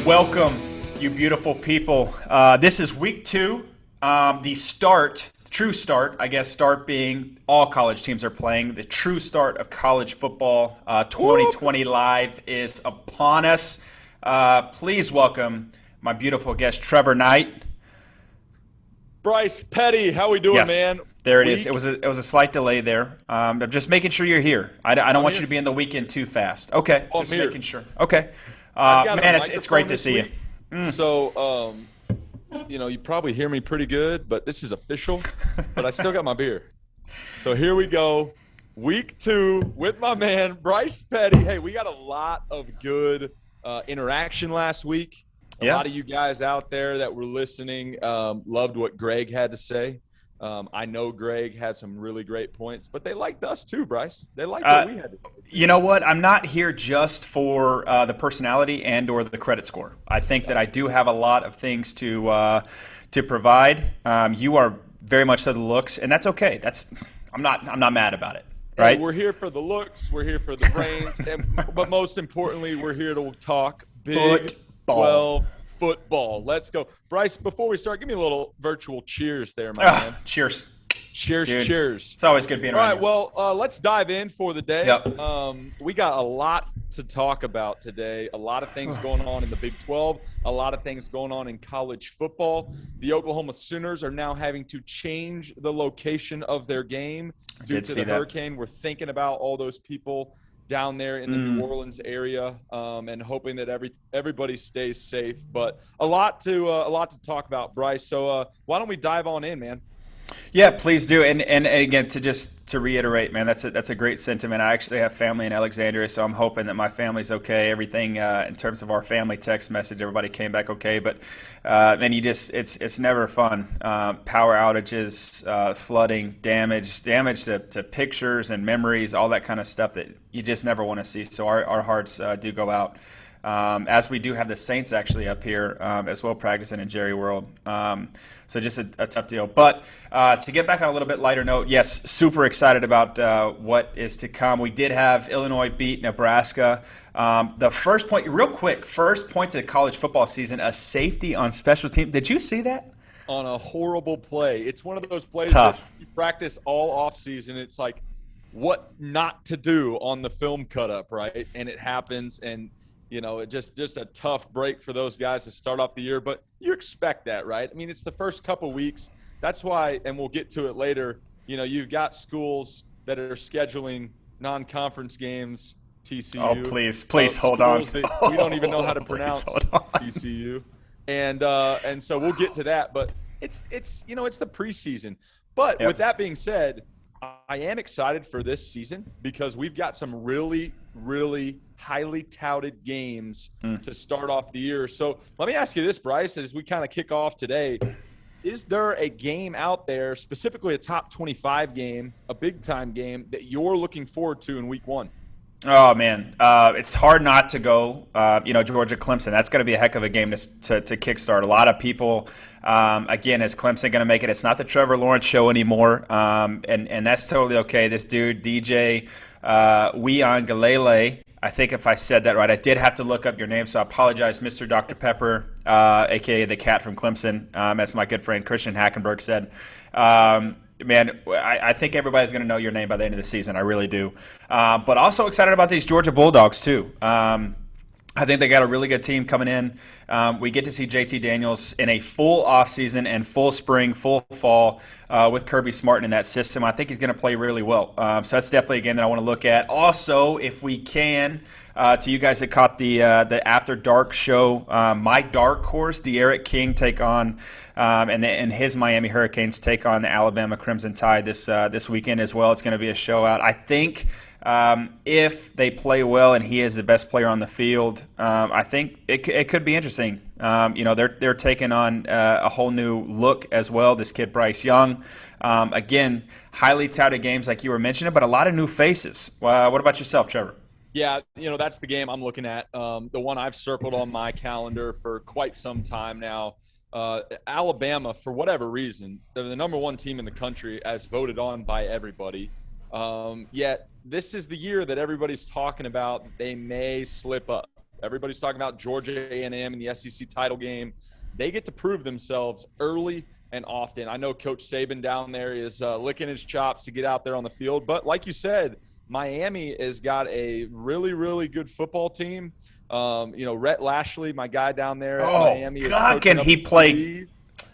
Welcome, you beautiful people. This is week 2. The true start, I guess, start being all college teams are playing. The true start of college football 2020 live is upon us. Please welcome my beautiful guest, Trevor Knight. Bryce Petty, how we doing, Yes, man? there it is. It was a slight delay there. I'm just making sure you're here. I don't want you to be in the weekend too fast. Okay, I'm just here. making sure. Okay. I've got a Man, it's great to see week, you. So, you probably hear me pretty good, but this is official. But I still got my beer. So here we go. Week 2 with my man, Bryce Petty. Hey, we got a lot of good interaction last week. A lot of you guys out there that were listening loved what Greg had to say. I know Greg had some really great points, but they liked us too, Bryce. They liked what we had to say. You know what? I'm not here just for the personality and or the credit score. I think that I do have a lot of things to provide. You are very much so the looks, and that's okay. I'm not mad about it. Right? We're here for the looks. We're here for the brains, but most importantly, we're here to talk Big 12 football. Let's go. Bryce, before we start, give me a little virtual cheers there, my man. Cheers. Cheers, Dude. cheers. It's always good being around you. All right, well, let's dive in for the day. Yep. We got a lot to talk about today. A lot of things going on in the Big 12. A lot of things going on in college football. The Oklahoma Sooners are now having to change the location of their game due to the hurricane. We're thinking about all those people down there in the New Orleans area, and hoping that everybody stays safe. But a lot to talk about, Bryce. So why don't we dive on in, man? Yeah, please do. And again, to reiterate, man, that's a great sentiment. I actually have family in Alexandria, so I'm hoping that my family's okay. Everything in terms of our family text message, everybody came back okay. But man, it's never fun. Power outages, flooding, damage to pictures and memories, all that kind of stuff that you just never want to see. So our hearts do go out. As we do have the Saints actually up here as well, practicing in Jerry World. So just a tough deal. But to get back on a little bit lighter note, yes, super excited about what is to come. We did have Illinois beat Nebraska. The first point to the college football season, a safety on special team. Did you see that? On a horrible play. It's one of those plays Tough. that you practice all offseason. It's like what not to do on the film cut-up, right? And it happens, and just a tough break for those guys to start off the year. But you expect that, right? I mean, it's the first couple weeks. That's why, and we'll get to it later, you've got schools that are scheduling non-conference games, TCU. Oh, please hold on. We don't even know how to pronounce TCU. And so we'll get to that. But it's the preseason. But with that being said, I am excited for this season because we've got some really, really highly touted games to start off the year. So let me ask you this, Bryce, as we kind of kick off today. Is there a game out there, specifically a top 25 game, a big-time game, that you're looking forward to in week 1? Oh, man. It's hard not to go, Georgia-Clemson. That's going to be a heck of a game to kickstart. A lot of people, again, is Clemson going to make it? It's not the Trevor Lawrence show anymore, and that's totally okay. This dude, DJ Uiagalelei, I think if I said that right, I did have to look up your name, so I apologize, Mr. Dr. Pepper, a.k.a. the cat from Clemson, as my good friend Christian Hackenberg said. Man, I think everybody's going to know your name by the end of the season. I really do. But also excited about these Georgia Bulldogs, too. I think they got a really good team coming in. We get to see JT Daniels in a full offseason and full spring, full fall with Kirby Smart in that system. I think he's going to play really well. So that's definitely a game that I want to look at. Also, if we can, to you guys that caught the After Dark show, my dark horse, De'Aaron King, take on and his Miami Hurricanes take on the Alabama Crimson Tide this weekend as well. It's going to be a show out. I think if they play well and he is the best player on the field, I think it could be interesting. They're taking on a whole new look as well. This kid Bryce Young, again, highly touted games like you were mentioning, but a lot of new faces. What about yourself, Trevor? Yeah, that's the game I'm looking at. The one I've circled on my calendar for quite some time now. Alabama, for whatever reason, they're the number 1 team in the country as voted on by everybody. Yet this is the year that everybody's talking about they may slip up. Everybody's talking about Georgia A&M in the SEC title game. They get to prove themselves early and often. I know Coach Saban down there is licking his chops to get out there on the field. But like you said, Miami has got a really, really good football team. Rhett Lashley, my guy down there at Miami. God, can he play?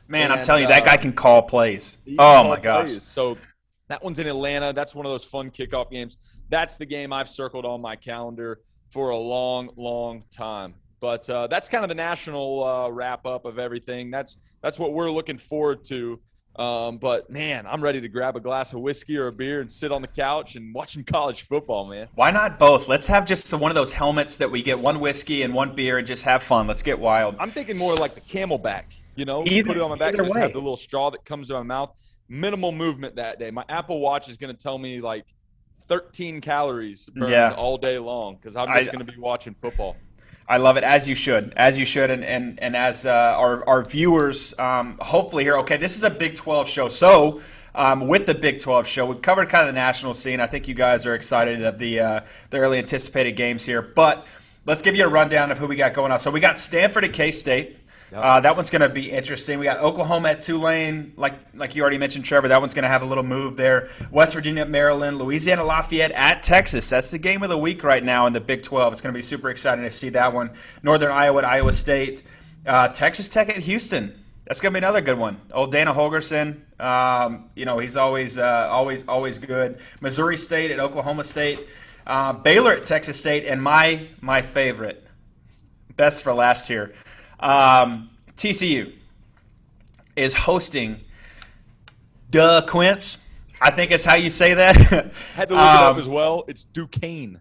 Man, I'm telling you, that guy can call plays. My gosh. So that one's in Atlanta. That's one of those fun kickoff games. That's the game I've circled on my calendar for a long, long time. But that's kind of the national wrap-up of everything. That's what we're looking forward to. But, man, I'm ready to grab a glass of whiskey or a beer and sit on the couch and watch some college football, man. Why not both? Let's have just one of those helmets that we get one whiskey and one beer and just have fun. Let's get wild. I'm thinking more like the Camelback, put it on my back and just have the little straw that comes to my mouth. Minimal movement that day. My Apple Watch is going to tell me, 13 calories burned all day long because I'm just going to be watching football. I love it, as you should, and as our viewers hopefully hear. Okay, this is a Big 12 show, so with the Big 12 show, we've covered kind of the national scene. I think you guys are excited of the early anticipated games here, but let's give you a rundown of who we got going on. So we got Stanford at K-State. That one's going to be interesting. We got Oklahoma at Tulane, like you already mentioned, Trevor. That one's going to have a little move there. West Virginia at Maryland, Louisiana Lafayette at Texas. That's the game of the week right now in the Big 12. It's going to be super exciting to see that one. Northern Iowa at Iowa State, Texas Tech at Houston. That's going to be another good one. Old Dana Holgorsen, he's always good. Missouri State at Oklahoma State, Baylor at Texas State, and my favorite, best for last here. TCU is hosting Duquesne. I think it's how you say that. Had to look it up as well. It's Duquesne.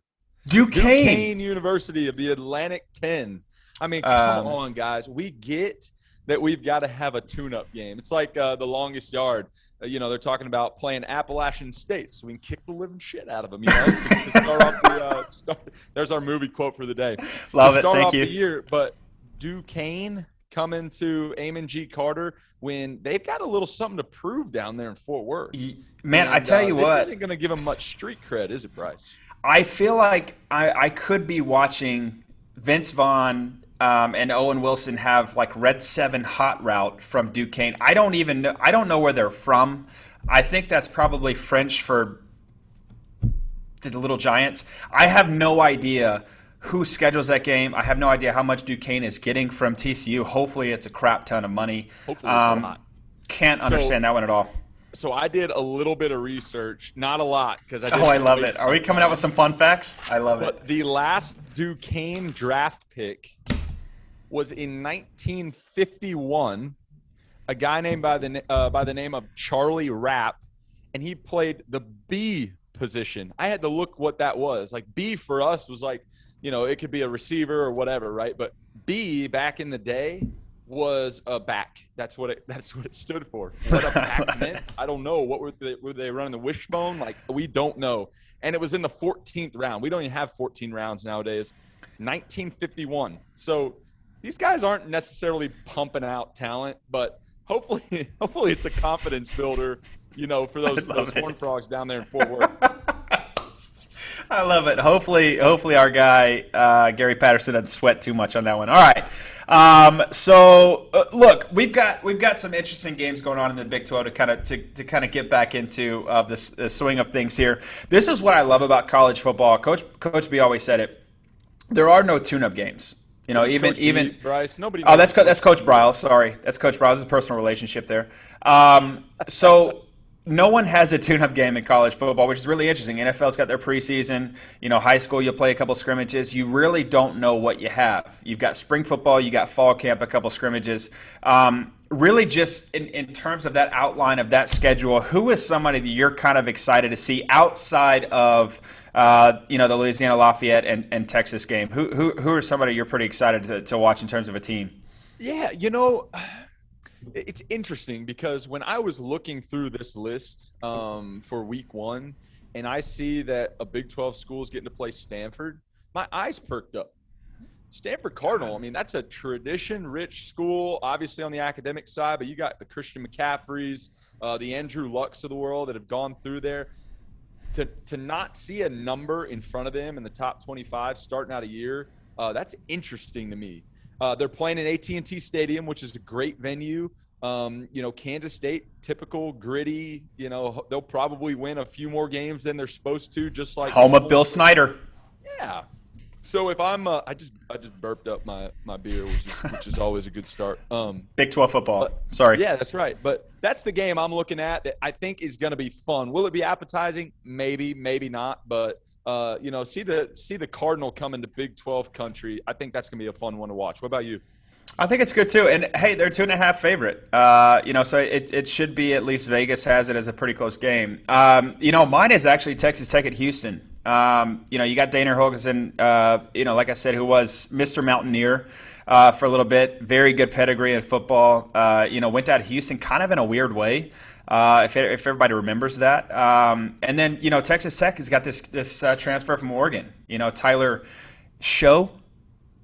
Duquesne University of the Atlantic 10. I mean, come on, guys. We get that we've got to have a tune-up game. It's like the longest yard. They're talking about playing Appalachian State, so we can kick the living shit out of them. To start off there's our movie quote for the day. Love it. Start Thank off you. The year, but Duquesne coming to Amon G. Carter when they've got a little something to prove down there in Fort Worth. Man, I tell you what. This isn't going to give them much street cred, is it, Bryce? I feel like I could be watching Vince Vaughn and Owen Wilson have Red 7 hot route from Duquesne. I don't know where they're from. I think that's probably French for the Little Giants. I have no idea who schedules that game. I have no idea how much Duquesne is getting from TCU. Hopefully it's a crap ton of money. Hopefully it's not. Can't understand that one at all. So I did a little bit of research, not a lot, because I love it. Are we coming out with some fun facts? I love it. But the last Duquesne draft pick was in 1951. A guy named by the name of Charlie Rapp, and he played the B position. I had to look what that was. B for us was it could be a receiver or whatever, right? But B back in the day was a back. That's what it stood for. What a back meant, I don't know. What were they running the wishbone? We don't know. And it was in the 14th round. We don't even have 14 rounds nowadays. 1951. So these guys aren't necessarily pumping out talent, but hopefully it's a confidence builder, for those Horned Frogs down there in Fort Worth. I love it. Hopefully our guy Gary Patterson doesn't sweat too much on that one. All right. Look, we've got some interesting games going on in the Big 12 to kind of get back into the swing of things here. This is what I love about college football. Coach B always said it. There are no tune-up games. Even Bryce. Nobody. Oh, that's Coach Bryles. Sorry, that's Coach Bryles. It's a personal relationship there. So. No one has a tune-up game in college football, which is really interesting. NFL's got their preseason. High school, you'll play a couple scrimmages. You really don't know what you have. You've got spring football. You got fall camp, a couple scrimmages. Really just in terms of that outline of that schedule, who is somebody that you're kind of excited to see outside of the Louisiana Lafayette and Texas game? Who are somebody you're pretty excited to watch in terms of a team? Yeah, it's interesting because when I was looking through this list for week 1 and I see that a Big 12 school is getting to play Stanford, my eyes perked up. Stanford Cardinal, that's a tradition-rich school, obviously on the academic side, but you got the Christian McCaffreys, the Andrew Lucks of the world that have gone through there. To not see a number in front of them in the top 25 starting out a year That's interesting to me. They're playing in AT&T Stadium, which is a great venue. Kansas State, typical gritty. They'll probably win a few more games than they're supposed to, just like home of Bill Snyder. Yeah. So if I'm, I just burped up my beer, which is always a good start. Big 12 football. Sorry. Yeah, that's right. But that's the game I'm looking at that I think is going to be fun. Will it be appetizing? Maybe, maybe not. But see the Cardinal come into Big 12 country. I think that's going to be a fun one to watch. What about you? I think it's good too. And hey, they're 2.5 favorite. So it should be, at least Vegas has it as a pretty close game. Mine is actually Texas Tech at Houston. You got Dana Holgorsen, like I said, who was Mr. Mountaineer for a little bit. Very good pedigree in football. Went out of Houston kind of in a weird way, if everybody remembers that. And then, Texas Tech has got this transfer from Oregon. Tyler Show.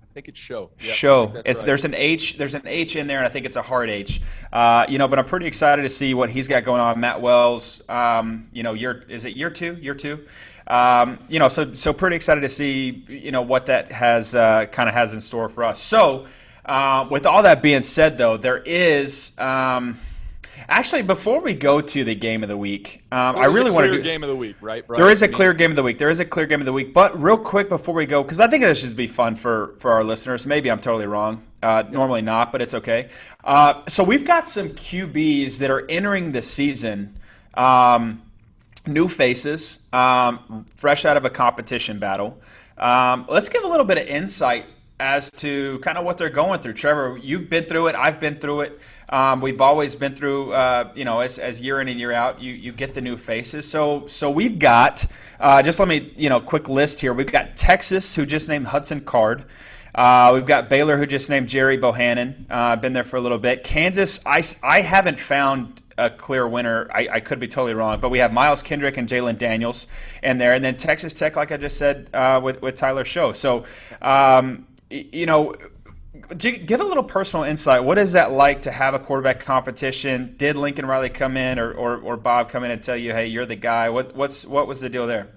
I think it's Show. Yep, Show. Right. There's an H in there, and I think it's a hard H. But I'm pretty excited to see what he's got going on. Matt Wells. Is it year two? So pretty excited to see what that has kind of has in store for us. So with all that being said, though, there is actually, before we go to the game of the week, I really want to do game of the week, right? There is a clear game of the week. But real quick before we go, because I think this should be fun for our listeners. Maybe I'm totally wrong. Normally not, but it's okay. So we've got some QBs that are entering the season. New faces, fresh out of a competition battle. Let's give a little bit of insight as to kind of what they're going through. Trevor, you've been through it. I've been through it. We've always been through, as year in and year out, you get the new faces. So we've got, just let me, quick list here. We've got Texas, who just named Hudson Card. We've got Baylor, who just named Jerry Bohannon. Been there for a little bit. Kansas, I haven't found a clear winner. I could be totally wrong, but we have Miles Kendrick and Jalen Daniels in there, and then Texas Tech, like I just said, with Tyler Show. So, give a little personal insight. What is that like to have a quarterback competition? Did Lincoln Riley come in, or Bob come in and tell you, hey, you're the guy? What was the deal there?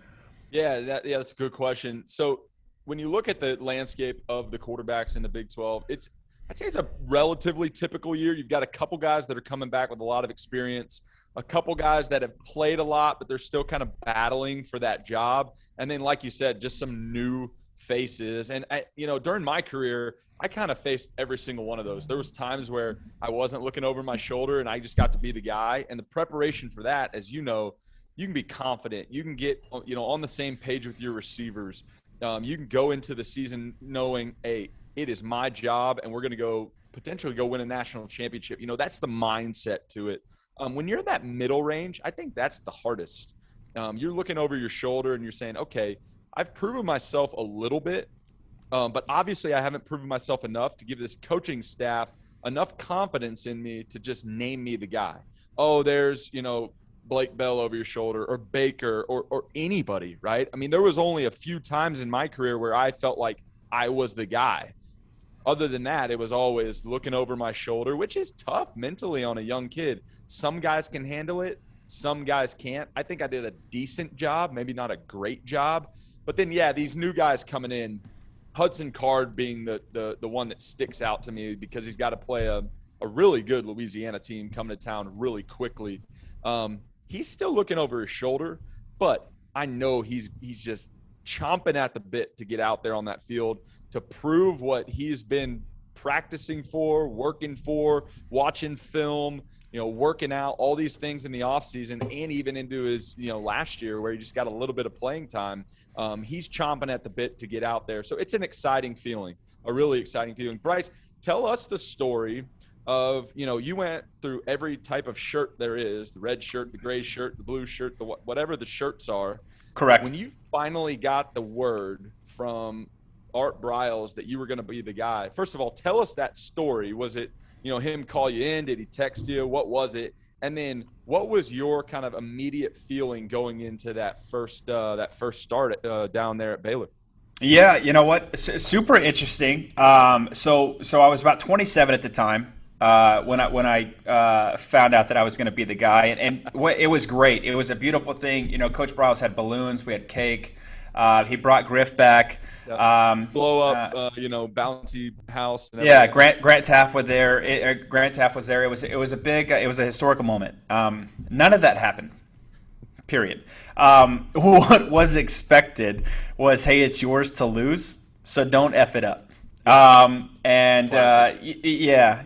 Yeah, that's a good question. So when you look at the landscape of the quarterbacks in the Big 12, I'd say it's a relatively typical year. You've got a couple guys that are coming back with a lot of experience, a couple guys that have played a lot, but they're still kind of battling for that job. And then, like you said, just some new faces. And, during my career, I kind of faced every single one of those. There was times where I wasn't looking over my shoulder and I just got to be the guy. And the preparation for that, as you know, you can be confident. You can get, on the same page with your receivers. You can go into the season knowing, hey, it is my job, and we're going to potentially go win a national championship. That's the mindset to it. When you're in that middle range, I think that's the hardest. You're looking over your shoulder and you're saying, okay, I've proven myself a little bit, but obviously I haven't proven myself enough to give this coaching staff enough confidence in me to just name me the guy. Oh, there's, Blake Bell over your shoulder, or Baker, or anybody, right? I mean, there was only a few times in my career where I felt like I was the guy. Other than that, it was always looking over my shoulder, which is tough mentally on a young kid. Some guys can handle it. Some guys can't. I think I did a decent job, maybe not a great job. But then, these new guys coming in, Hudson Card being the one that sticks out to me because he's got to play a really good Louisiana team coming to town really quickly. He's still looking over his shoulder, but I know he's just chomping at the bit to get out there on that field to prove what he's been practicing for, working for, watching film, working out, all these things in the offseason and even into his, last year where he just got a little bit of playing time. He's chomping at the bit to get out there. So it's an exciting feeling, a really exciting feeling. Bryce, tell us the story of, you went through every type of shirt there is, the red shirt, the gray shirt, the blue shirt, whatever the shirts are. Correct. When you finally got the word from Art Briles that you were going to be the guy, first of all, tell us that story. Was it, him call you in? Did he text you? What was it? And then what was your kind of immediate feeling going into that first start down there at Baylor? Yeah, you know what? Super interesting. So I was about 27 at the time. When I found out that I was going to be the guy, and it was great. It was a beautiful thing. Coach Briles had balloons, we had cake. He brought Griff back. Blow up, bouncy house. And yeah, Grant Taft was there. Grant Taft was there. It was a big, it was a historical moment. None of that happened. Period. What was expected was, hey, it's yours to lose, so don't F it up.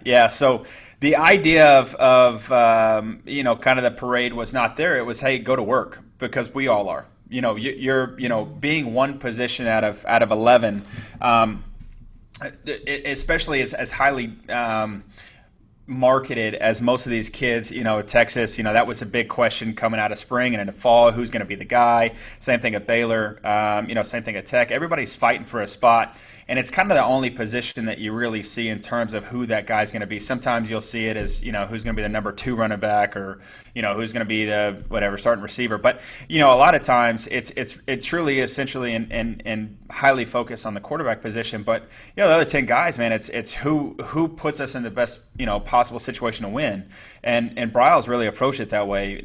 Yeah. So the idea of kind of the parade was not there. It was, hey, go to work, because we all are. You're being one position out of 11, especially as highly marketed as most of these kids, Texas, that was a big question coming out of spring and into fall. Who's going to be the guy? Same thing at Baylor, same thing at Tech. Everybody's fighting for a spot, and it's kind of the only position that you really see in terms of who that guy's going to be. Sometimes you'll see it as, who's going to be the number 2 running back, or, who's going to be the whatever starting receiver. But, a lot of times it truly essentially and highly focused on the quarterback position. But, the other 10 guys, man, it's who puts us in the best, possible situation to win. And Bryles really approached it that way.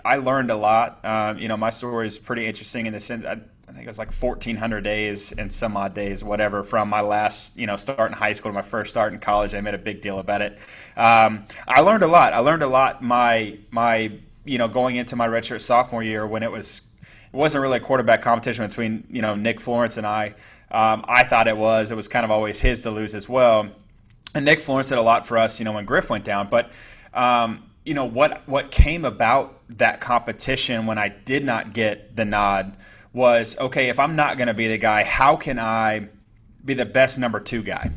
I learned a lot. My story is pretty interesting in the sense I think it was like 1,400 days and some odd days, whatever, from my last, start in high school to my first start in college. I made a big deal about it. I learned a lot. My going into my redshirt sophomore year, when it wasn't really a quarterback competition between, Nick Florence and I. I thought it was kind of always his to lose as well. And Nick Florence did a lot for us, when Griff went down. But, what came about that competition when I did not get the nod was, okay, if I'm not going to be the guy, how can I be the best number 2 guy?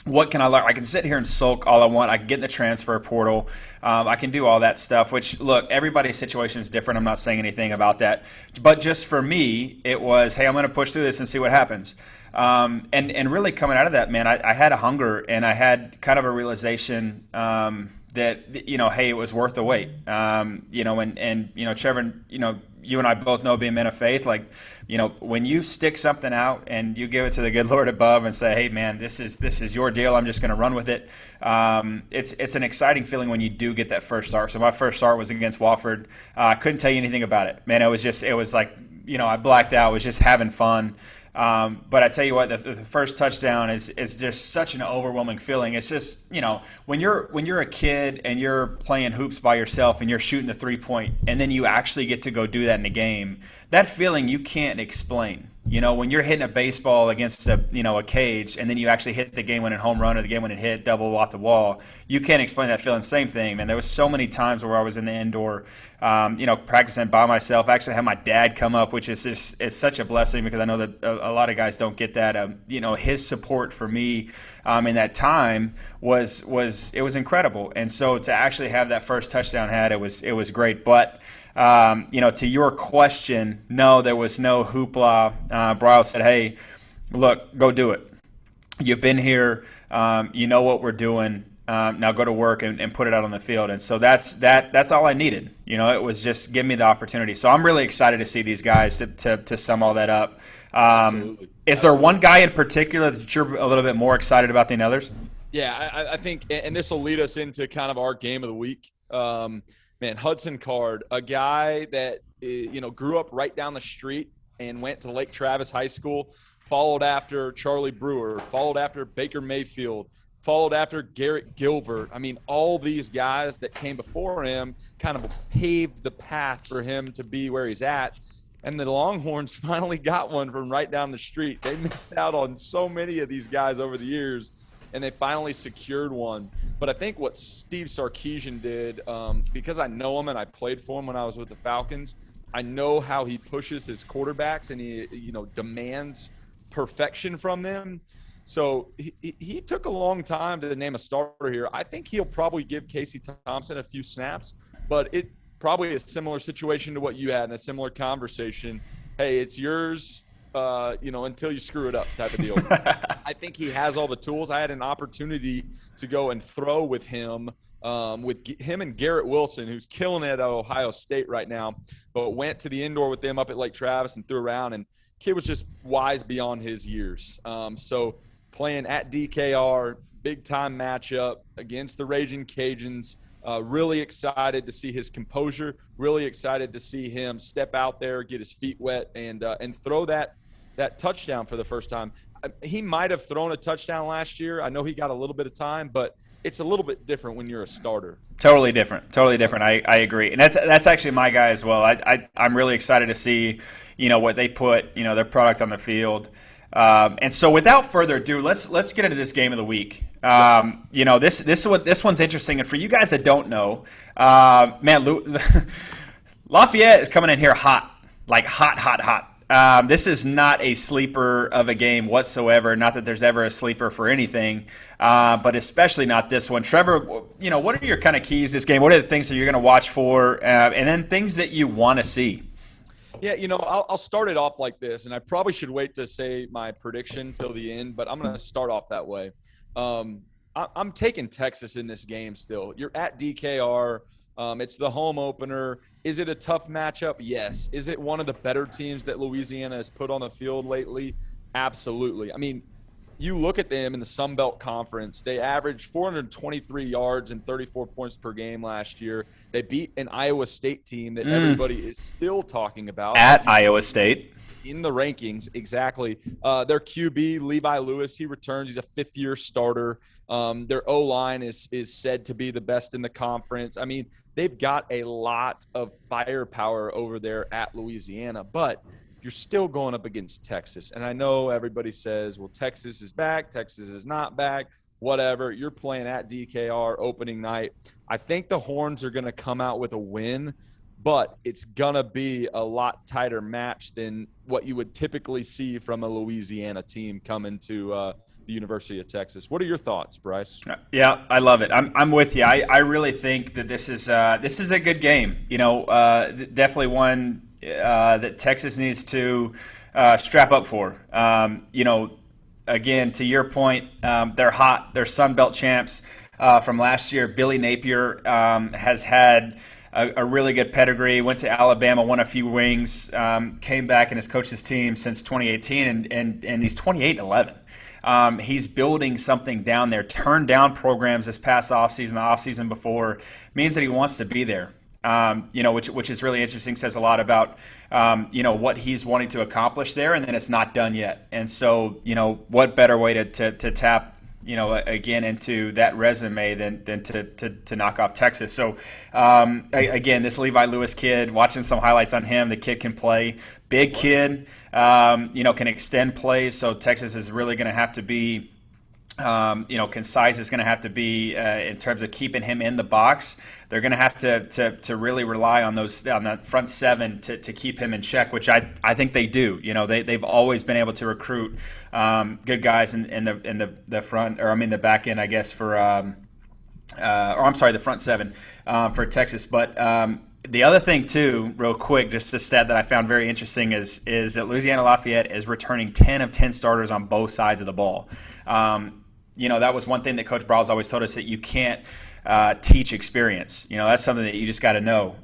What can I learn? I can sit here and sulk all I want. I can get in the transfer portal. I can do all that stuff, which, look, everybody's situation is different. I'm not saying anything about that. But just for me, it was, hey, I'm going to push through this and see what happens. And really coming out of that, man, I had a hunger, and I had kind of a realization that, hey, it was worth the wait. Trevor, you and I both know, being men of faith, like, when you stick something out and you give it to the good Lord above and say, hey, man, this is your deal, I'm just going to run with it. It's an exciting feeling when you do get that first start. So my first start was against Wofford. I couldn't tell you anything about it, man. It was like, I blacked out. I was just having fun. But I tell you what, the first touchdown is just such an overwhelming feeling. It's just, when you're a kid and you're playing hoops by yourself and you're shooting the 3-point, and then you actually get to go do that in a game, that feeling you can't explain. When you're hitting a baseball against a cage, and then you actually hit the game-winning home run or the game-winning hit double off the wall, you can't explain that feeling. Same thing, man. There was so many times where I was in the indoor, practicing by myself. I actually had my dad come up, which is such a blessing, because I know that a lot of guys don't get that. His support for me in that time was incredible. And so to actually have that first touchdown it was great. But to your question, no, there was no hoopla. Bryles said, hey, look, go do it. You've been here. You know what we're doing. Now go to work and put it out on the field. And so that's all I needed. It was just give me the opportunity. So I'm really excited to see these guys to sum all that up. Absolutely. Is there one guy in particular that you're a little bit more excited about than others? Yeah, I think, and this will lead us into kind of our game of the week. Man, Hudson Card, a guy that, grew up right down the street and went to Lake Travis High School, followed after Charlie Brewer, followed after Baker Mayfield, followed after Garrett Gilbert. I mean, all these guys that came before him kind of paved the path for him to be where he's at. And the Longhorns finally got one from right down the street. They missed out on so many of these guys over the years, and they finally secured one. But I think what Steve Sarkisian did, because I know him and I played for him when I was with the Falcons, I know how he pushes his quarterbacks, and he, demands perfection from them. So he took a long time to name a starter here. I think he'll probably give Casey Thompson a few snaps, but it probably a similar situation to what you had in a similar conversation. Hey, it's yours. Until you screw it up type of deal. I think he has all the tools. I had an opportunity to go and throw with him and Garrett Wilson, who's killing it at Ohio State right now, but went to the indoor with them up at Lake Travis and threw around, and kid was just wise beyond his years. So playing at DKR, big-time matchup against the Raging Cajuns, Really excited to see his composure. Really excited to see him step out there, get his feet wet, and throw that touchdown for the first time. He might have thrown a touchdown last year. I know he got a little bit of time, but it's a little bit different when you're a starter. Totally different. I agree, and that's actually my guy as well. I'm really excited to see, what they put, their product on the field. And so, without further ado, let's get into this game of the week. This one's interesting, and for you guys that don't know, Lafayette is coming in here hot, like hot. This is not a sleeper of a game whatsoever. Not that there's ever a sleeper for anything, but especially not this one. Trevor, what are your kind of keys this game? What are the things that you're going to watch for, and then things that you want to see? Yeah, I'll start it off like this, and I probably should wait to say my prediction till the end, but I'm going to start off that way. I'm taking Texas in this game still. You're at DKR. It's the home opener. Is it a tough matchup? Yes. Is it one of the better teams that Louisiana has put on the field lately? Absolutely. I mean, you look at them in the Sun Belt Conference, they averaged 423 yards and 34 points per game last year. They beat an Iowa State team that everybody is still talking about. At Iowa State. In the rankings, exactly. Their QB, Levi Lewis, he returns. He's a fifth-year starter. Their O-line is said to be the best in the conference. I mean, they've got a lot of firepower over there at Louisiana, but you're still going up against Texas. And I know everybody says, well, Texas is back, Texas is not back, whatever. You're playing at DKR opening night. I think the Horns are going to come out with a win, but it's going to be a lot tighter match than what you would typically see from a Louisiana team coming to the University of Texas. What are your thoughts, Bryce? Yeah, I love it. I'm with you. I really think that this is a good game. Definitely one that Texas needs to strap up for. Again, to your point, they're hot. They're Sun Belt champs from last year. Billy Napier has had a really good pedigree. Went to Alabama, won a few rings, came back and has coached his team since 2018, and he's 28-11. He's building something down there. Turned down programs this past offseason, the offseason before, means that he wants to be there. Which is really interesting. Says a lot about what he's wanting to accomplish there, and then it's not done yet. And so what better way to tap again into that resume than to knock off Texas. So again, this Levi Lewis kid, watching some highlights on him, the kid can play. Big kid, can extend plays. So Texas is really going to have to be concise. Is going to have to be in terms of keeping him in the box. They're going to have to really rely on that front seven to keep him in check, which I think they do. They've always been able to recruit good guys in the front, or I mean the back end, I guess, the front seven for Texas. But the other thing too, real quick, just a stat that I found very interesting is that Louisiana Lafayette is returning 10 of 10 starters on both sides of the ball. That was one thing that Coach Brawls always told us, that you can't teach experience. That's something that you just got to know.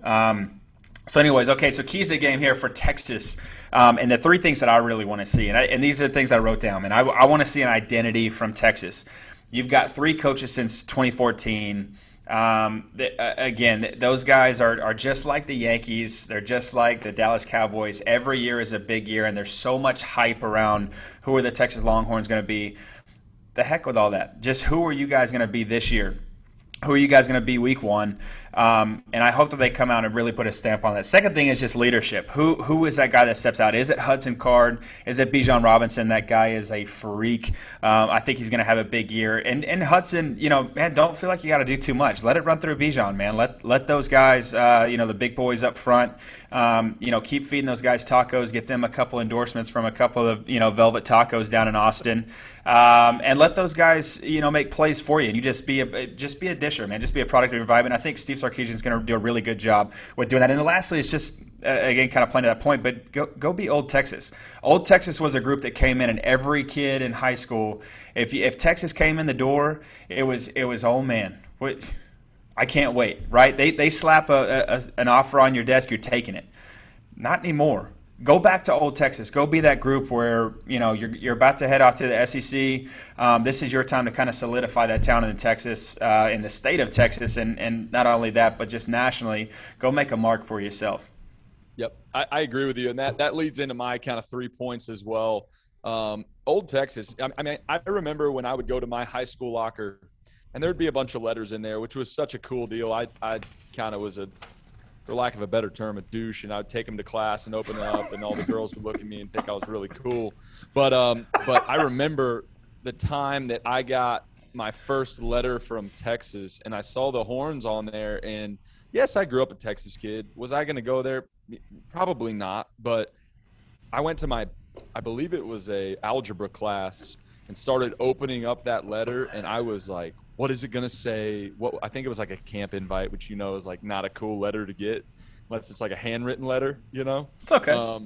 So anyways, okay, so keys to the game here for Texas, and the three things that I really want to see, and these are the things I wrote down, and I want to see an identity from Texas. You've got three coaches since 2014. Again, those guys are just like the Yankees. They're just like the Dallas Cowboys. Every year is a big year, and there's so much hype around who are the Texas Longhorns going to be. The heck with all that. Just who are you guys going to be this year? Who are you guys going to be week one? And I hope that they come out and really put a stamp on that. Second thing is just leadership. Who is that guy that steps out? Is it Hudson Card? Is it Bijan Robinson? That guy is a freak. I think he's going to have a big year. And Hudson, man, don't feel like you got to do too much. Let it run through Bijan, man. Let those guys, the big boys up front, keep feeding those guys tacos. Get them a couple endorsements from a couple of, Velvet Tacos down in Austin. And let those guys, make plays for you. And you just be a disher, man. Just be a product of your environment. I think Steve Sarkisian is going to do a really good job with doing that. And then lastly, it's just, again, kind of playing to that point, but go be Old Texas. Old Texas was a group that came in, and every kid in high school, if Texas came in the door, it was oh man, I can't wait, right? They slap an offer on your desk, you're taking it. Not anymore. go back to Old Texas. Go be that group where, you're about to head off to the SEC. This is your time to kind of solidify that town in Texas, in the state of Texas, and not only that, but just nationally. Go make a mark for yourself. Yep, I agree with you, and that leads into my kind of 3 points as well. Old Texas. I mean, I remember when I would go to my high school locker, and there'd be a bunch of letters in there, which was such a cool deal. I kind of was for lack of a better term, a douche, and I'd take them to class and open it up, and all the girls would look at me and think I was really cool. But I remember the time that I got my first letter from Texas, and I saw the horns on there. And yes, I grew up a Texas kid. Was I going to go there? Probably not. But I went to I believe it was a algebra class, and started opening up that letter, and I was like, what is it going to say? I think it was like a camp invite, which is like not a cool letter to get unless it's like a handwritten letter, It's okay.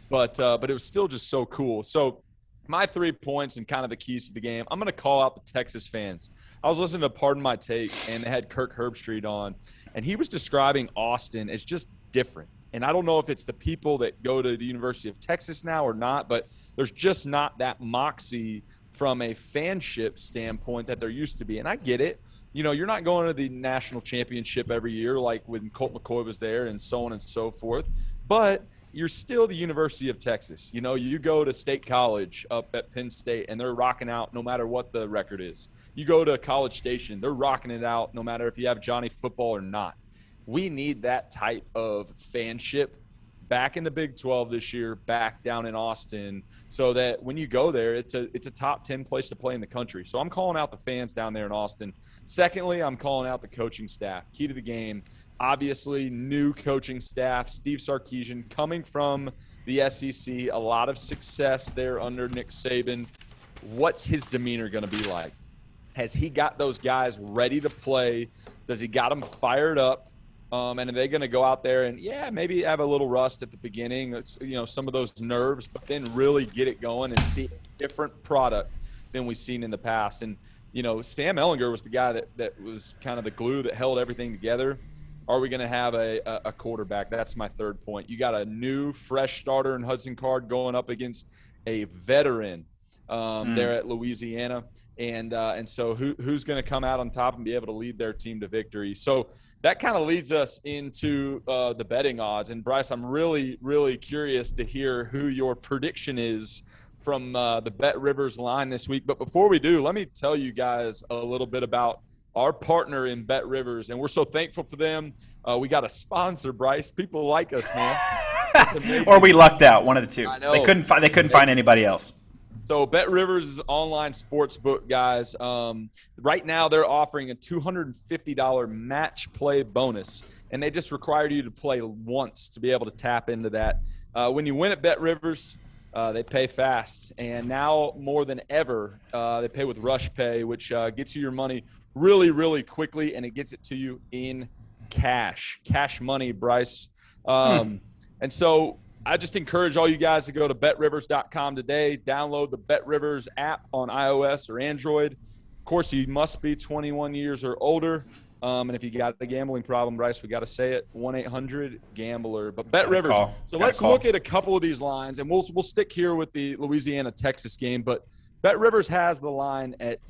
But it was still just so cool. So my 3 points and kind of the keys to the game, I'm going to call out the Texas fans. I was listening to Pardon My Take, and they had Kirk Herbstreit on, and he was describing Austin as just different. And I don't know if it's the people that go to the University of Texas now or not, but there's just not that moxie from a fanship standpoint that there used to be. And I get it. You're not going to the national championship every year like when Colt McCoy was there and so on and so forth. But you're still the University of Texas. You go to State College up at Penn State, and they're rocking out no matter what the record is. You go to College Station, they're rocking it out no matter if you have Johnny Football or not. We need that type of fanship back in the Big 12 this year, back down in Austin, so that when you go there, it's a top 10 place to play in the country. So I'm calling out the fans down there in Austin. Secondly, I'm calling out the coaching staff. Key to the game, obviously, new coaching staff. Steve Sarkisian coming from the SEC, a lot of success there under Nick Saban. What's his demeanor going to be like? Has he got those guys ready to play? Does he got them fired up? And are they going to go out there and, maybe have a little rust at the beginning, it's, some of those nerves, but then really get it going and see a different product than we've seen in the past. And, Sam Ehlinger was the guy that was kind of the glue that held everything together. Are we going to have a quarterback? That's my 3rd point. You got a new, fresh starter in Hudson Card going up against a veteran there at Louisiana. And so who's going to come out on top and be able to lead their team to victory? So that kind of leads us into the betting odds. And, Bryce, I'm really, really curious to hear who your prediction is from the Bet Rivers line this week. But before we do, let me tell you guys a little bit about our partner in Bet Rivers. And we're so thankful for them. We got a sponsor, Bryce. People like us, man. Or we lucked out, one of the two. I know. They couldn't find anybody else. So Bet Rivers' online sportsbook, guys, right now they're offering a $250 match play bonus, and they just require you to play once to be able to tap into that. When you win at Bet Rivers, they pay fast, and now more than ever, they pay with Rush Pay, which gets you your money really, really quickly, and it gets it to you in cash money, Bryce. And so I just encourage all you guys to go to betrivers.com today. Download the Bet Rivers app on iOS or Android. Of course, you must be 21 years or older. And if you got a gambling problem, Bryce, we got to say it, 1-800-GAMBLER. But Bet Rivers. So let's look at a couple of these lines, and we'll stick here with the Louisiana-Texas game. But Bet Rivers has the line at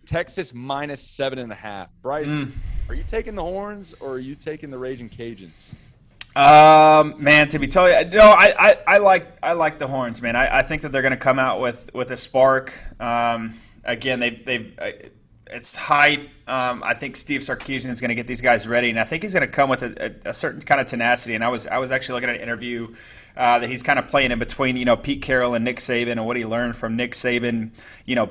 Texas minus 7.5. Bryce, are you taking the Horns or are you taking the Raging Cajuns? Man, to be totally, no, I like the Horns, man. I think that they're going to come out with a spark. Again, it's height. I think Steve Sarkisian is going to get these guys ready, and I think he's going to come with a certain kind of tenacity. And I was actually looking at an interview that he's kind of playing in between, Pete Carroll and Nick Saban, and what he learned from Nick Saban,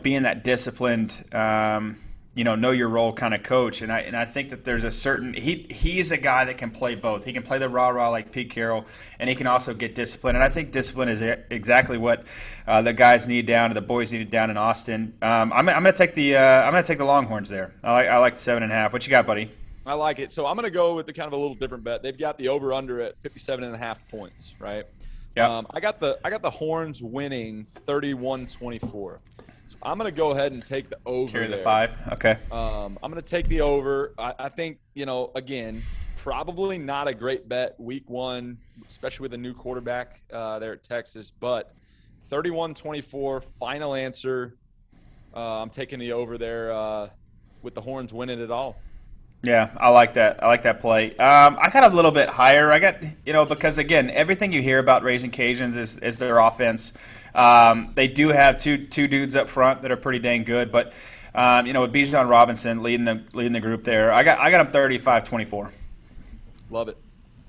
being that disciplined, know your role kind of coach. And I think that there's a certain he's a guy that can play both. He can play the rah-rah like Pete Carroll, and he can also get discipline. And I think discipline is exactly what the guys need down, the boys need down in Austin. I'm gonna take the Longhorns there. I like the 7.5. What you got, buddy? I like it. So I'm gonna go with the kind of a little different bet. They've got the over/under at 57.5 points, right? Yeah. I got the Horns winning 31-24. So I'm going to go ahead and take the over. Carry the 5. Okay. I'm going to take the over. I think, again, probably not a great bet week 1, especially with a new quarterback there at Texas. But 31-24, final answer. I'm taking the over there with the Horns winning it all. Yeah, I like that. I like that play. I got a little bit higher. I got, because again, everything you hear about Raging Cajuns is their offense. They do have two dudes up front that are pretty dang good, but with Bijan Robinson leading the group there, I got them 35-24. Love it.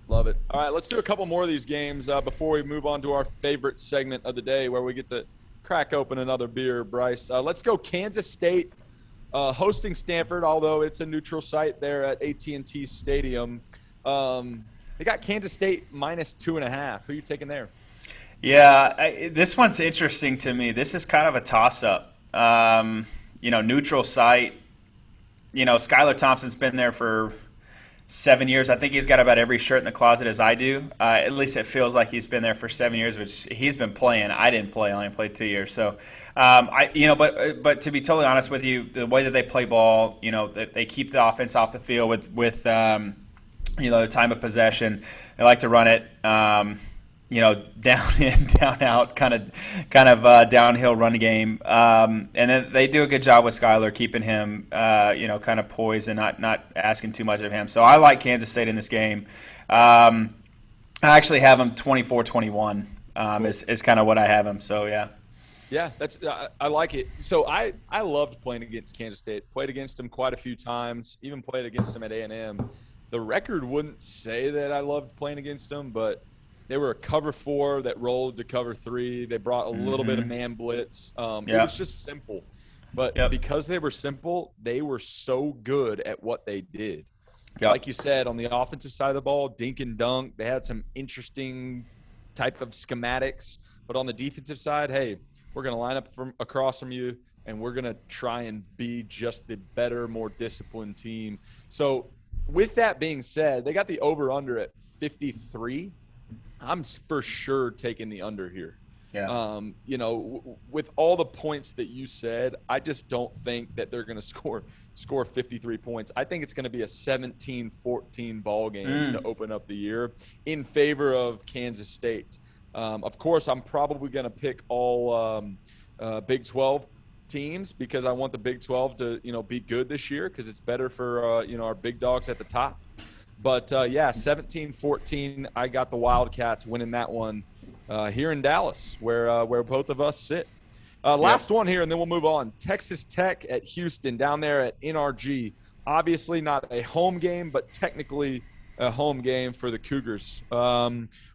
All right, let's do a couple more of these games before we move on to our favorite segment of the day, where we get to crack open another beer. Bryce, let's go. Kansas State hosting Stanford, although it's a neutral site there at AT&T Stadium. They got Kansas State -2.5. Who are you taking there? Yeah, this one's interesting to me. This is kind of a toss-up. Neutral site. Skylar Thompson's been there for 7 years. I think he's got about every shirt in the closet as I do. At least it feels like he's been there for 7 years, which he's been playing. I didn't play. I only played 2 years. So, but to be totally honest with you, the way that they play ball, they keep the offense off the field with the time of possession. They like to run it, down in, down out, kind of downhill run game. And then they do a good job with Skylar, keeping him, kind of poised and not asking too much of him. So I like Kansas State in this game. I actually have them 24-21 is kind of what I have them. So, yeah. Yeah, I like it. So I loved playing against Kansas State. Played against them quite a few times, even played against them at A&M. The record wouldn't say that I loved playing against them, but they were a cover 4 that rolled to cover 3. They brought a little bit of man blitz. It was just simple. But because they were simple, they were so good at what they did. Yep. Like you said, on the offensive side of the ball, dink and dunk. They had some interesting type of schematics. But on the defensive side, hey, we're going to line up across from you, and we're going to try and be just the better, more disciplined team. So with that being said, they got the over-under at 53. I'm for sure taking the under here. Yeah. With all the points that you said, I just don't think that they're going to score 53 points. I think it's going to be a 17-14 ball game to open up the year in favor of Kansas State. Of course, I'm probably going to pick all Big 12 teams because I want the Big 12 to, be good this year because it's better for, our big dogs at the top. But, 17-14, I got the Wildcats winning that one here in Dallas where both of us sit. Last one here, and then we'll move on. Texas Tech at Houston down there at NRG. Obviously not a home game, but technically a home game for the Cougars.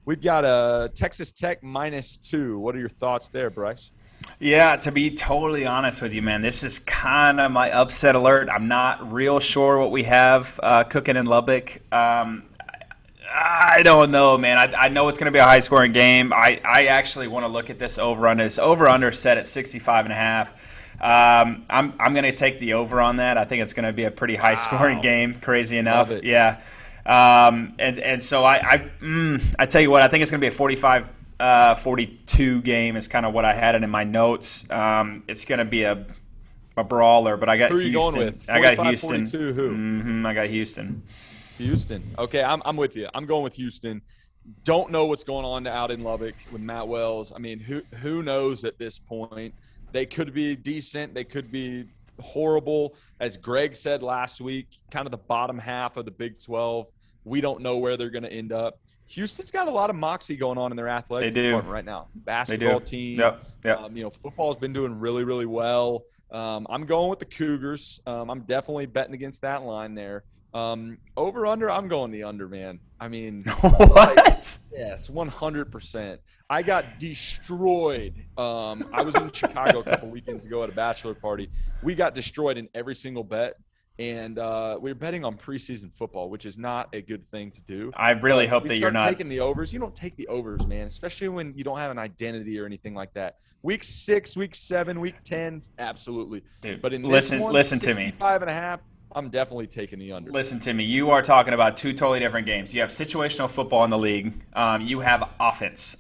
We've got a Texas Tech -2. What are your thoughts there, Bryce? Yeah, to be totally honest with you, man, this is kind of my upset alert. I'm not real sure what we have cooking in Lubbock. I don't know, man. I know it's going to be a high-scoring game. I actually want to look at this over-under. This over-under set at 65.5. I'm going to take the over on that. I think it's going to be a pretty high-scoring game, crazy enough. Yeah. And so I tell you what, I think it's going to be a 45-42 game is kind of what I had it in my notes. It's going to be a brawler, but I got Houston. Who are you going with? I got Houston. 42, who? I got Houston. Houston. Okay, I'm with you. I'm going with Houston. Don't know what's going on out in Lubbock with Matt Wells. I mean, who knows at this point? They could be decent. They could be horrible. As Greg said last week, kind of the bottom half of the Big 12. We don't know where they're going to end up. Houston's got a lot of moxie going on in their athletic department right now. Basketball team. Yep. Football's been doing really, really well. I'm going with the Cougars. I'm definitely betting against that line there. Over under, I'm going the under, man. I mean, what? Yes, 100%. I got destroyed. I was in Chicago a couple weekends ago at a bachelor party. We got destroyed in every single bet. And we were betting on preseason football, which is not a good thing to do. I really hope that you're not taking the overs. You don't take the overs, man, especially when you don't have an identity or anything like that. Week 6, week 7, week 10, absolutely. Dude, but in listen to me. 65.5, I'm definitely taking the under. Listen to me. You are talking about two totally different games. You have situational football in the league. You have offense,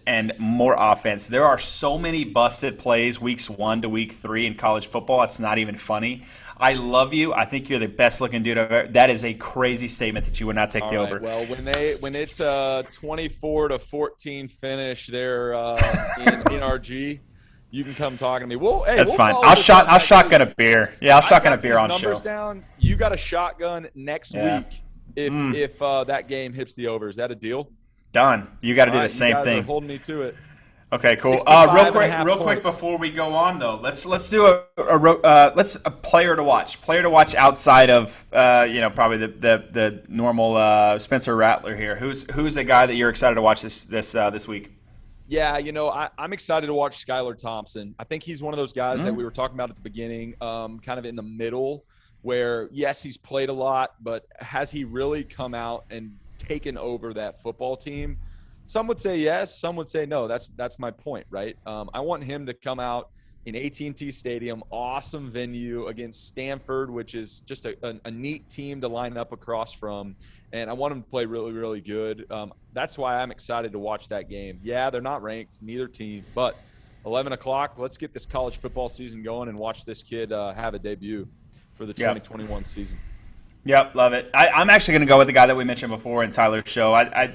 and more offense. There are so many busted plays weeks 1 to week 3 in college football. It's not even funny. I love you. I think you're the best looking dude I've ever. That is a crazy statement that you would not take the over. Well, when it's a 24-14 finish there in NRG, you can come talking to me. Well, hey, that's fine. I'll shotgun a beer. Yeah, I'll shotgun a beer on show. Numbers down. You got a shotgun next week if that game hits the over. Is that a deal? Done. You got to do the same thing. thing. Are holding me to it. Okay, cool. Real quick before we go on though, let's do a player to watch. Player to watch outside of probably the normal Spencer Rattler here. Who's the guy that you're excited to watch this week? Yeah, I'm excited to watch Skylar Thompson. I think he's one of those guys that we were talking about at the beginning, kind of in the middle, where yes, he's played a lot, but has he really come out and taken over that football team? Some would say yes, some would say no. That's my point, right? I want him to come out in AT&T Stadium, awesome venue against Stanford, which is just a neat team to line up across from. And I want him to play really, really good. That's why I'm excited to watch that game. Yeah, they're not ranked, neither team, but 11 o'clock, let's get this college football season going and watch this kid have a debut for the 2021 season. Yep, love it. I'm actually going to go with the guy that we mentioned before in Tyler's show. I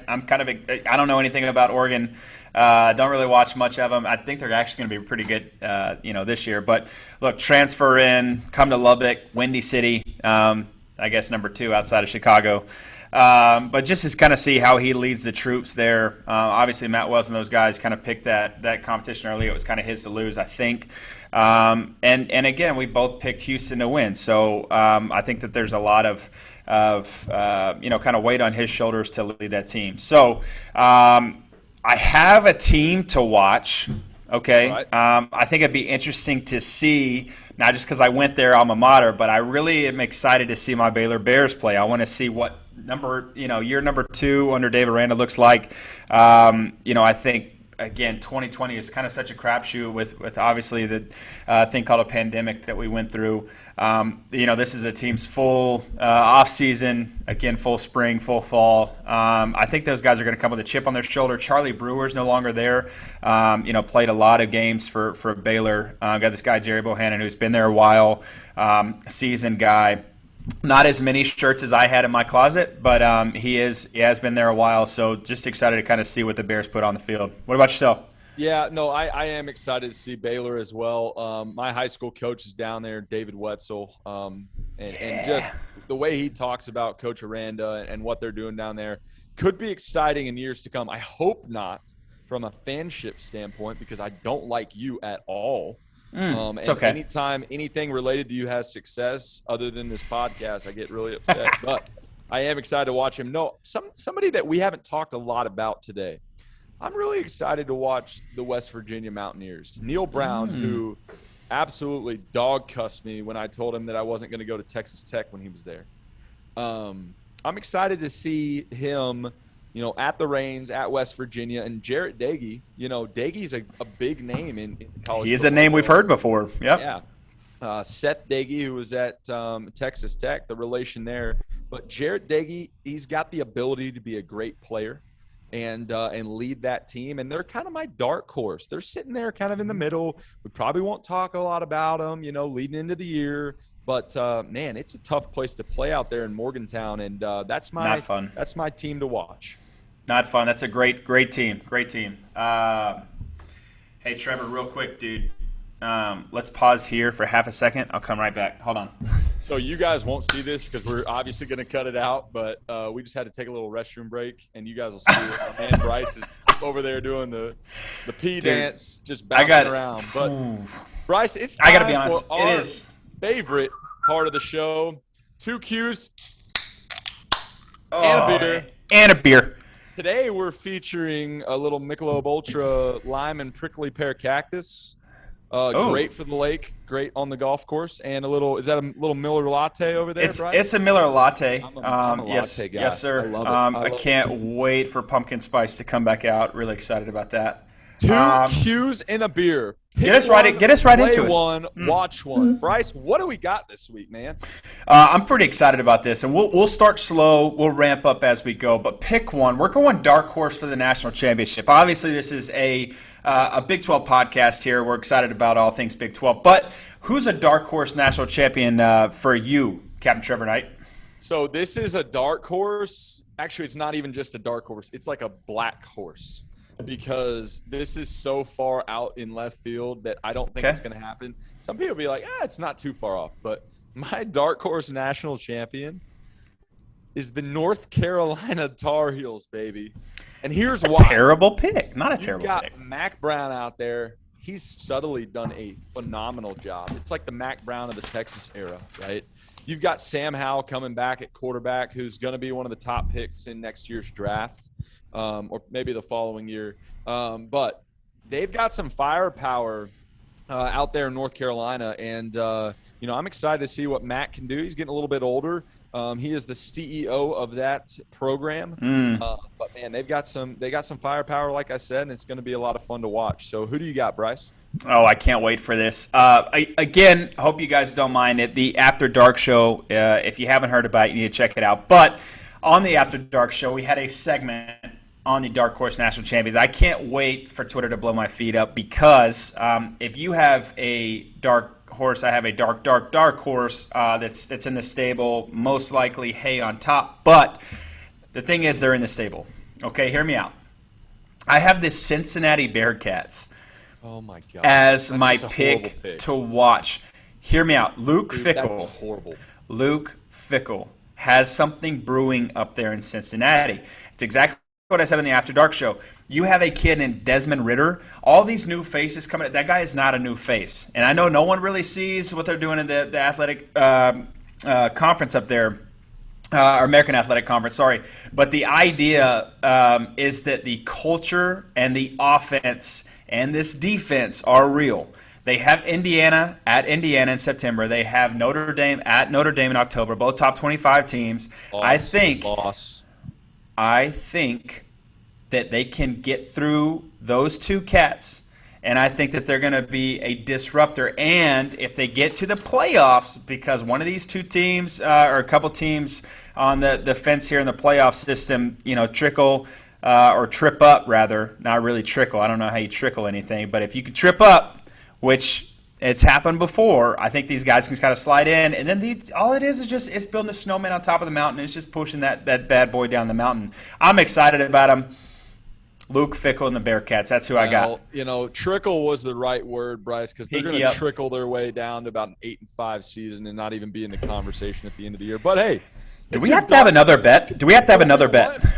don't know anything about Oregon. Don't really watch much of them. I think they're actually going to be pretty good, this year. But look, transfer in, come to Lubbock, Windy City. I guess number 2 outside of Chicago. But just to kind of see how he leads the troops there. Obviously, Matt Wells and those guys kind of picked that competition early. It was kind of his to lose, I think. And again, we both picked Houston to win. So I think that there's a lot of kind of weight on his shoulders to lead that team. So I have a team to watch. Okay. Right. I think it'd be interesting to see, not just because I went there alma mater, but I really am excited to see my Baylor Bears play. I want to see what year number 2 under David Aranda looks like. I think, again, 2020 is kind of such a crapshoot with obviously the thing called a pandemic that we went through. This is a team's full off season, again, full spring, full fall. I think those guys are going to come with a chip on their shoulder. Charlie Brewer's no longer there. Played a lot of games for Baylor. Got this guy, Jerry Bohannon, who's been there a while, seasoned guy. Not as many shirts as I had in my closet, but he has been there a while. So just excited to kind of see what the Bears put on the field. What about yourself? Yeah, no, I am excited to see Baylor as well. My high school coach is down there, David Wetzel, and just the way he talks about Coach Aranda and what they're doing down there could be exciting in years to come. I hope not from a fanship standpoint, because I don't like you at all. It's okay. Anytime anything related to you has success other than this podcast, I get really upset. But I am excited to watch him. No, somebody that we haven't talked a lot about today. I'm really excited to watch the West Virginia Mountaineers. Neil Brown, who absolutely dog-cussed me when I told him that I wasn't going to go to Texas Tech when he was there. I'm excited to see him, at the reins at West Virginia. And Jarrett Doege, Doege's a big name in college. He is a name we've heard before. Yep. Yeah. Seth Doege, who was at Texas Tech, the relation there. But Jarrett Doege, he's got the ability to be a great player and lead that team. And they're kind of my dark horse. They're sitting there kind of in the middle. We probably won't talk a lot about them, leading into the year. But, man, it's a tough place to play out there in Morgantown. And that's my team to watch. Not fun. That's a great team. Great team. Hey, Trevor, real quick, dude. Let's pause here for half a second. I'll come right back. Hold on. So you guys won't see this because we're obviously going to cut it out, but we just had to take a little restroom break, and you guys will see it. Man, Bryce is over there doing the pee dance, just bouncing around. But, Bryce, it's time I gotta be honest. for our it is. favorite part of the show. 2 Qs and a beer. And a beer. Today we're featuring a little Michelob Ultra lime and prickly pear cactus. Great for the lake, great on the golf course, and is that a little Miller latte over there, Bryce? It's a Miller latte. I'm a latte guy. Yes, sir. I love it. I can't wait for pumpkin spice to come back out. Really excited about that. 2 Qs and a beer. Get us right into it. Play one, watch one. Bryce, what do we got this week, man? I'm pretty excited about this, and we'll start slow. We'll ramp up as we go, but pick one. We're going dark horse for the national championship. Obviously, this is a Big 12 podcast here. We're excited about all things Big 12, but who's a dark horse national champion for you, Captain Trevor Knight? So this is a dark horse. Actually, it's not even just a dark horse. It's like a black horse. Because this is so far out in left field that I don't think it's going to happen. Some people be like, it's not too far off. But my dark horse national champion is the North Carolina Tar Heels, baby. And here's why. Terrible pick. Not a terrible pick. You've got Mac Brown out there. He's subtly done a phenomenal job. It's like the Mac Brown of the Texas era, right? You've got Sam Howell coming back at quarterback, who's going to be one of the top picks in next year's draft. Or maybe the following year. But they've got some firepower out there in North Carolina. And, I'm excited to see what Matt can do. He's getting a little bit older. He is the CEO of that program. But, man, they got some firepower, like I said, and it's going to be a lot of fun to watch. So who do you got, Bryce? Oh, I can't wait for this. Again, hope you guys don't mind it. The After Dark show, if you haven't heard about it, you need to check it out. But on the After Dark show, we had a segment on the Dark Horse National Champions. I can't wait for Twitter to blow my feet up because if you have a dark horse, I have a dark horse that's in the stable, most likely hay on top. But the thing is, they're in the stable. Okay, hear me out. I have the Cincinnati Bearcats as my pick to watch. Hear me out. Luke Fickell has something brewing up there in Cincinnati. It's exactly what I said on the After Dark show. You have a kid named Desmond Ridder. All these new faces coming. That guy is not a new face. And I know no one really sees what they're doing in the athletic conference up there, or American Athletic Conference, sorry. But the idea is that the culture and the offense and this defense are real. They have Indiana at Indiana in September. They have Notre Dame at Notre Dame in October, both top 25 teams. I think that they can get through those two cats, and I think that they're going to be a disruptor. And if they get to the playoffs, because one of these two teams or a couple teams on the fence here in the playoff system, trickle or trip up, rather, not really trickle. I don't know how you trickle anything, but if you can trip up, which it's happened before, I think these guys can kind of slide in, and then all it is just it's building a snowman on top of the mountain. It's just pushing that bad boy down the mountain. I'm excited about him. Luke Fickell and the Bearcats. That's who I got. Trickle was the right word, Bryce, because they're going to trickle their way down to about an 8-5 season and not even be in the conversation at the end of the year. But hey, do we have to have another bet?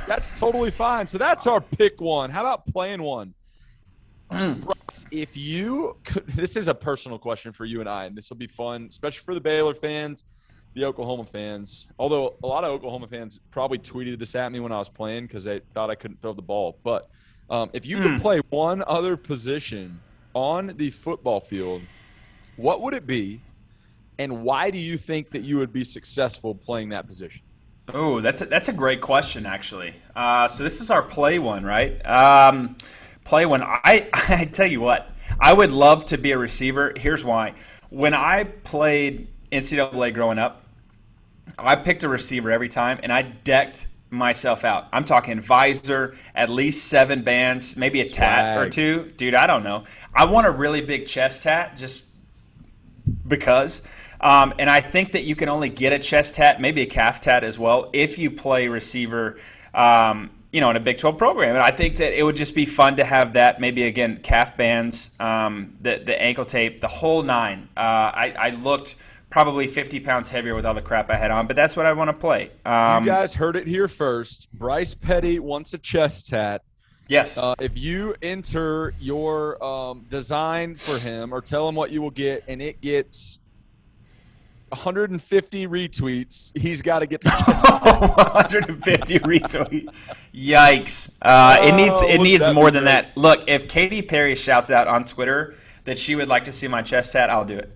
That's totally fine. So that's our pick one. How about playing one? Bryce, if you could, this is a personal question for you and I, and this will be fun, especially for the Baylor fans, the Oklahoma fans. Although a lot of Oklahoma fans probably tweeted this at me when I was playing because they thought I couldn't throw the ball. But if you could play one other position on the football field, what would it be, and why do you think that you would be successful playing that position? Oh, that's a great question, actually. So this is our play one, right? Play one. I tell you what, I would love to be a receiver. Here's why. When I played NCAA growing up, I picked a receiver every time, and I decked myself out. I'm talking visor, at least 7 bands, maybe a tat or 2. Dude, I don't know. I want a really big chest tat just because. And I think that you can only get a chest tat, maybe a calf tat as well, if you play receiver in a Big 12 program. And I think that it would just be fun to have that, maybe, again, calf bands, the ankle tape, the whole 9. I looked probably 50 pounds heavier with all the crap I had on, but that's what I want to play. You guys heard it here first. Bryce Petty wants a chest tat. Yes. If you enter your design for him or tell him what you will get, and it gets 150 retweets, he's got to get the chest tat. 150 retweets. Yikes. It needs more than that. Look, if Katy Perry shouts out on Twitter that she would like to see my chest tat, I'll do it.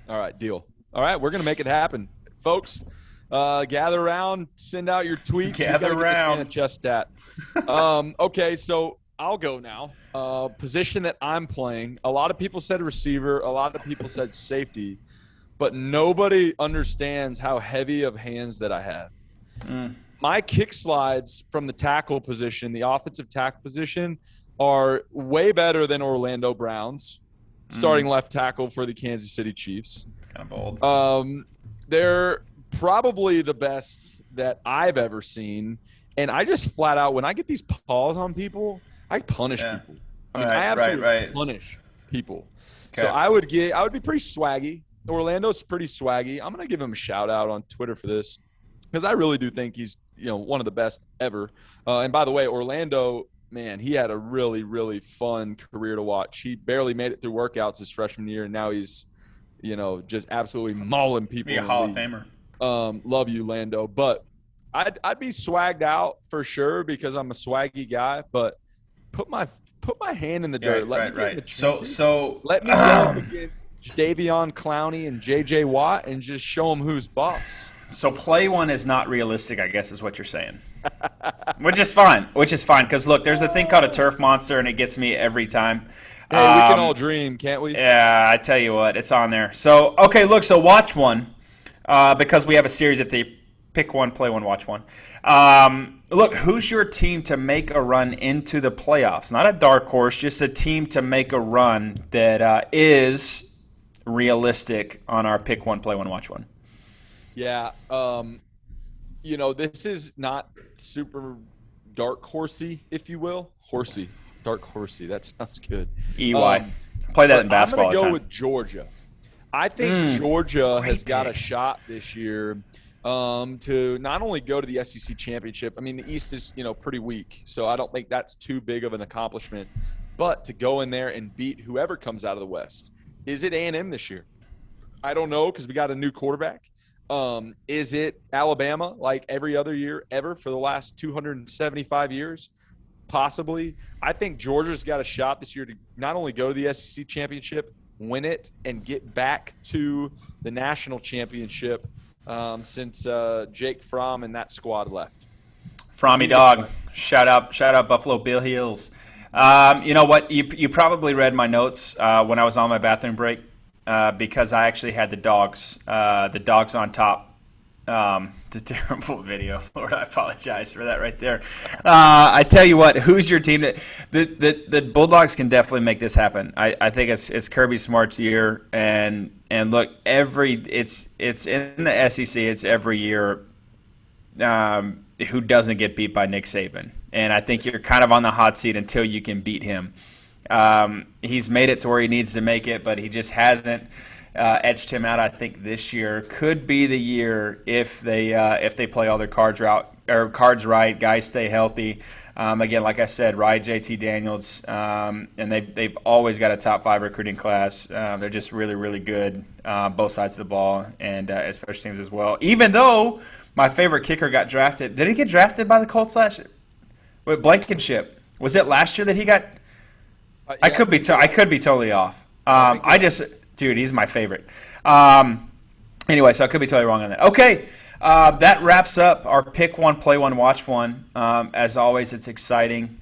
All right, deal. All right, we're going to make it happen. Folks, gather around, send out your tweets. Gather around. Get this man a chest tat. Okay, so I'll go now. Position that I'm playing. A lot of people said receiver. A lot of people said safety. But nobody understands how heavy of hands that I have. My kick slides from the tackle position, the offensive tackle position, are way better than Orlando Brown's starting left tackle for the Kansas City Chiefs. Kind of bold. They're probably the best that I've ever seen. And I just flat out, when I get these paws on people, I punish people. I mean, I absolutely punish people. Okay. So I would be pretty swaggy. Orlando's pretty swaggy. I'm going to give him a shout out on Twitter for this because I really do think he's, one of the best ever. And by the way, Orlando, man, he had a really, really fun career to watch. He barely made it through workouts his freshman year, and now he's, just absolutely mauling people. Be a Hall of Famer. Love you, Lando. But I'd be swagged out for sure because I'm a swaggy guy. But put my hand in the dirt. Let me get in the trenches. So let me go up against Davion Clowney and J.J. Watt and just show them who's boss. So play one is not realistic, I guess, is what you're saying. Which is fine. Because, look, there's a thing called a turf monster, and it gets me every time. Hey, we can all dream, can't we? Yeah, I tell you what, it's on there. So, okay, look, so watch one. Because we have a series that they pick one, play one, watch one. Look, who's your team to make a run into the playoffs? Not a dark horse, just a team to make a run that is realistic on our pick one, play one, watch one. Yeah, this is not super dark horsey, if you will. Dark horsey. That sounds good. EY. Play that in basketball. I'm going to go with Georgia. I think Georgia has got a shot this year to not only go to the SEC championship. I mean, the East is, pretty weak, so I don't think that's too big of an accomplishment. But to go in there and beat whoever comes out of the West. Is it A&M this year? I don't know because we got a new quarterback. Is it Alabama like every other year ever for the last 275 years? Possibly. I think Georgia's got a shot this year to not only go to the SEC championship, win it, and get back to the national championship since Jake Fromm and that squad left. Frommy dog. Shout out Buffalo Bill Hills. You know what? You probably read my notes when I was on my bathroom break. Because I actually had the dogs on top. The terrible video, Lord, I apologize for that right there. I tell you what, who's your team? The Bulldogs can definitely make this happen. I think it's Kirby Smart's year, and look, it's in the SEC. It's every year. Who doesn't get beat by Nick Saban? And I think you're kind of on the hot seat until you can beat him. He's made it to where he needs to make it, but he just hasn't edged him out. I think this year could be the year if they play all their cards right, guys stay healthy. Again, like I said, ride JT Daniels, and they've always got a top 5 recruiting class. They're just really, really good, both sides of the ball, and special teams as well. Even though my favorite kicker got drafted, did he get drafted by the Colts last year? With Blankenship, was it last year that he got? Yeah, I could be totally off. Dude, he's my favorite. Anyway, so I could be totally wrong on that. Okay, that wraps up our pick one, play one, watch one. As always, it's exciting.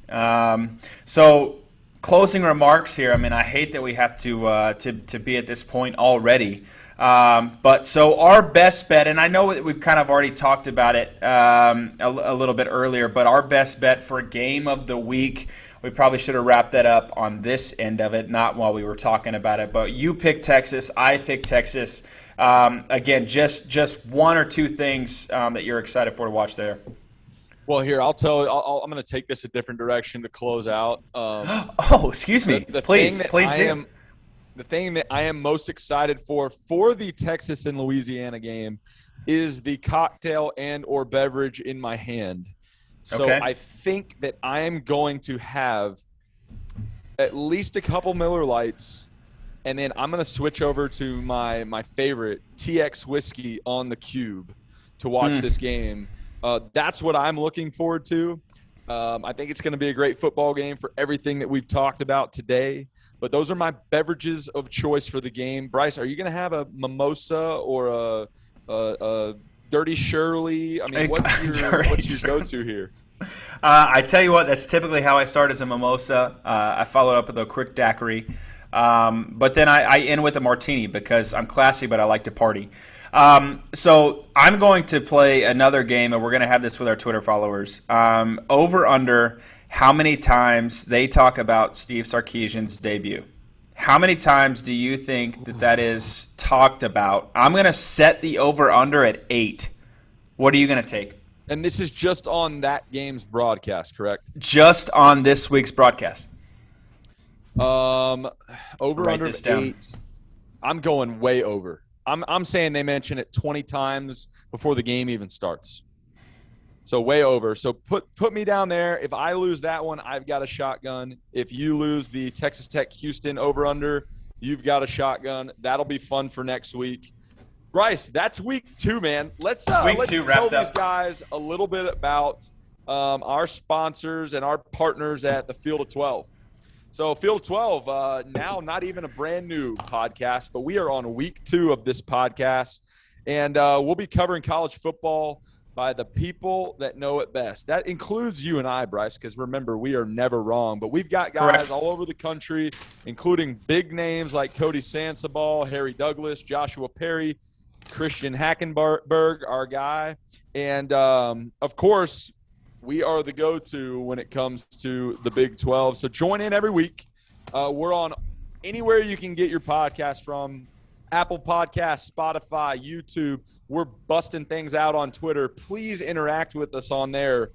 So closing remarks here. I mean, I hate that we have to be at this point already. But so our best bet, and I know that we've kind of already talked about it a little bit earlier, but our best bet for game of the week. We probably should have wrapped that up on this end of it, not while we were talking about it. But you picked Texas. I picked Texas. Again, just one or two things that you're excited for to watch there. Well, here, I'll tell you. I'm going to take this a different direction to close out. Excuse me. Please do. The thing that I am most excited for the Texas and Louisiana game is the cocktail and or beverage in my hand. So okay. I think that I am going to have at least a couple Miller Lights, and then I'm going to switch over to my favorite TX whiskey on the cube to watch this game. That's what I'm looking forward to. I think it's going to be a great football game for everything that we've talked about today. But those are my beverages of choice for the game. Bryce, are you going to have a mimosa or a Dirty Shirley? I mean, what's your go-to here? I tell you what, that's typically how I start as a mimosa. I follow up with a quick daiquiri. But then I end with a martini because I'm classy, but I like to party. So I'm going to play another game, and we're going to have this with our Twitter followers. Over under how many times they talk about Steve Sarkisian's debut. How many times do you think that is talked about? I'm going to set the over-under at 8. What are you going to take? And this is just on that game's broadcast, correct? Just on this week's broadcast. Over under 8. I'm going way over. I'm saying they mention it 20 times before the game even starts. So way over. So put me down there. If I lose that one, I've got a shotgun. If you lose the Texas Tech Houston over under, you've got a shotgun. That'll be fun for next week. Bryce, that's week 2, man. Let's tell these guys a little bit about our sponsors and our partners at the Field of 12. So Field of 12, now not even a brand new podcast, but we are on week 2 of this podcast, and we'll be covering college football by the people that know it best. That includes you and I, Bryce, because remember, we are never wrong. But we've got guys all over the country, including big names like Cody Sansabal, Harry Douglas, Joshua Perry, Christian Hackenberg, our guy. And, of course, we are the go-to when it comes to the Big 12. So join in every week. We're on anywhere you can get your podcast from. Apple Podcasts, Spotify, YouTube. We're busting things out on Twitter. Please interact with us on there.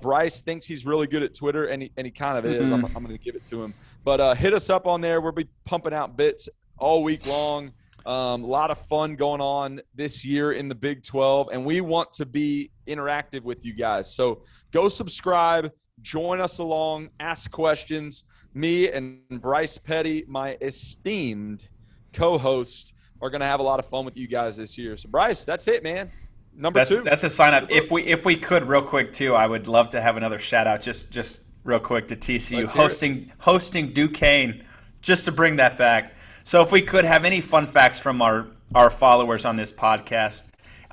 Bryce thinks he's really good at Twitter, and he kind of is. I'm going to give it to him. But hit us up on there. We'll be pumping out bits all week long. A lot of fun going on this year in the Big 12, and we want to be interactive with you guys. So go subscribe, join us along, ask questions. Me and Bryce Petty, my esteemed co-host, are going to have a lot of fun with you guys this year. So, Bryce, that's it, man. Number 2. That's a sign up. If we could, real quick, too, I would love to have another shout-out just real quick to TCU hosting Duquesne, just to bring that back. So if we could have any fun facts from our followers on this podcast,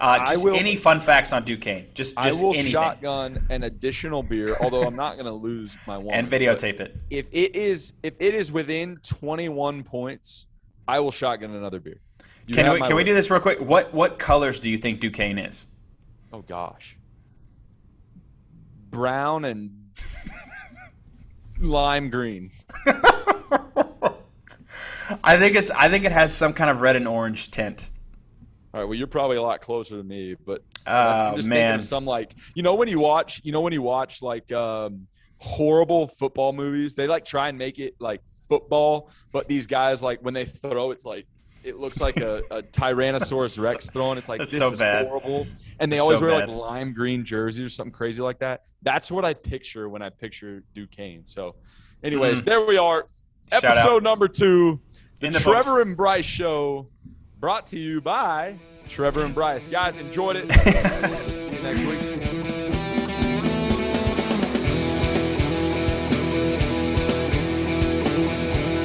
any fun facts on Duquesne, just I will anything. Shotgun an additional beer, although I'm not going to lose my one. And videotape it. If it is within 21 points, I will shotgun another beer. Can we do this real quick? What colors do you think Duquesne is? Oh gosh, brown and lime green. I think it has some kind of red and orange tint. All right, well, you're probably a lot closer to me, but I'm just thinking of some, like, when you watch like horrible football movies, they like try and make it like football, but these guys, like, when they throw, it's like it looks like a Tyrannosaurus Rex throwing. It's like, this is horrible. And they always wear like lime green jerseys or something crazy like that. That's what I picture when I picture Duquesne. So anyways, there we are. Episode number 2, the Trevor and Bryce Show, brought to you by Trevor and Bryce. Guys, enjoyed it. See you next week.